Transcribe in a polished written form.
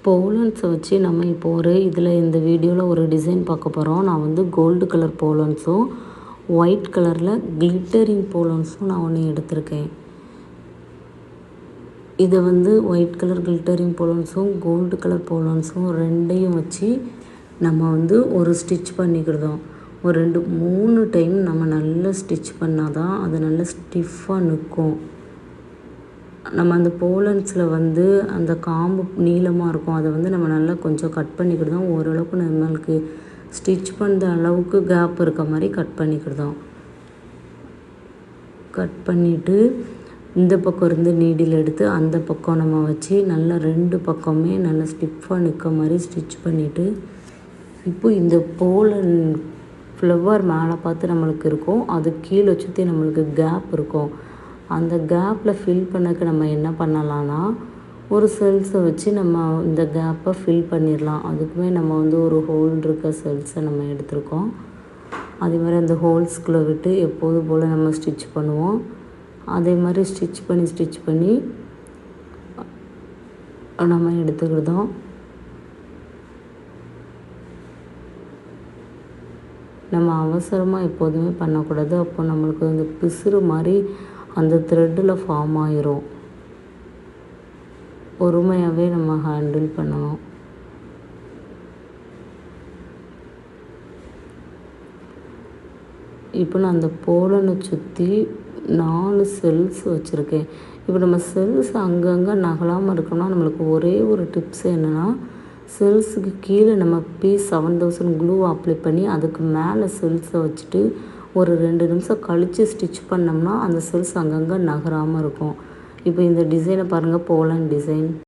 போலன்ஸை வச்சு நம்ம இப்போ இந்த வீடியோவில் ஒரு டிசைன் பார்க்க போகிறோம். நான் வந்து கோல்டு கலர் போலன்ஸும் ஒயிட் கலரில் கிளிட்டரிங் போலன்ஸும் நான் ஒன்று எடுத்திருக்கேன். இதை வந்து ஒயிட் கலர் கிளிட்டரிங் போலன்ஸும் கோல்டு கலர் போலன்ஸும் ரெண்டையும் வச்சு நம்ம வந்து ஒரு ஸ்டிச் பண்ணிக்கிடுதோம். ஒரு 2-3 டைம் நம்ம நல்லா ஸ்டிச் பண்ணால் தான் அது நல்லா ஸ்டிஃபாக நிற்கும். நம்ம அந்த போலன்ஸில் வந்து அந்த காம்பு நீளமாக இருக்கும், அதை வந்து நம்ம நல்லா கொஞ்சம் கட் பண்ணிக்கிடுதோம். ஓரளவுக்கு நம்மளுக்கு ஸ்டிச் பண்ணுற அளவுக்கு கேப் இருக்க மாதிரி கட் பண்ணிக்கிடுதோம். கட் பண்ணிவிட்டு இந்த பக்கம் இருந்து நீடில் எடுத்து அந்த பக்கம் நம்ம வச்சு நல்லா 2 பக்கமே நல்லா ஸ்டிஃபாக நிற்க மாதிரி ஸ்டிச் பண்ணிவிட்டு, இப்போ இந்த போலன் ஃப்ளவர் மேலே பார்த்து நம்மளுக்கு இருக்கும், அது கீழே சுற்றி நம்மளுக்கு கேப் இருக்கும். அந்த கேப்பில் ஃபில் பண்ணக்கு நம்ம என்ன பண்ணலான்னா, ஒரு செல்ஸை வச்சு நம்ம இந்த கேப்பை ஃபில் பண்ணிடலாம். அதுக்குமே நம்ம வந்து ஒரு ஹோல் இருக்க செல்ஸை நம்ம எடுத்திருக்கோம். அதே மாதிரி அந்த ஹோல்ஸ்குள்ளே விட்டு எப்போதும் போல் நம்ம ஸ்டிச் பண்ணுவோம். அதே மாதிரி ஸ்டிச் பண்ணி நம்ம எடுத்துக்கிட்டோம். நம்ம அவசரமாக எப்போதுமே பண்ணக்கூடாது. அப்போ நம்மளுக்கு அந்த பிசுறு மாதிரி அந்த த்ரெட்டில் ஃபார்ம் ஆயிரும். பொறுமையாகவே நம்ம ஹேண்டில் பண்ணணும். இப்போ நான் அந்த போலனை சுற்றி 4 செல்ஸ் வச்சுருக்கேன். இப்போ நம்ம செல்ஸ் அங்கங்கே நகலாமல் இருக்கணும்னா நம்மளுக்கு ஒரே ஒரு டிப்ஸ் என்னென்னா, செல்ஸுக்கு கீழே நம்ம P7000 க்ளூ அப்ளை பண்ணி அதுக்கு மேலே செல்ஸை வச்சுட்டு ஒரு 2 நிமிஷம் கழித்து ஸ்டிச் பண்ணோம்னா அந்த செல்ஸ் அங்கங்கே நகராமல் இருக்கும். இப்போ இந்த டிசைனை பாருங்கள், போலன் டிசைன்.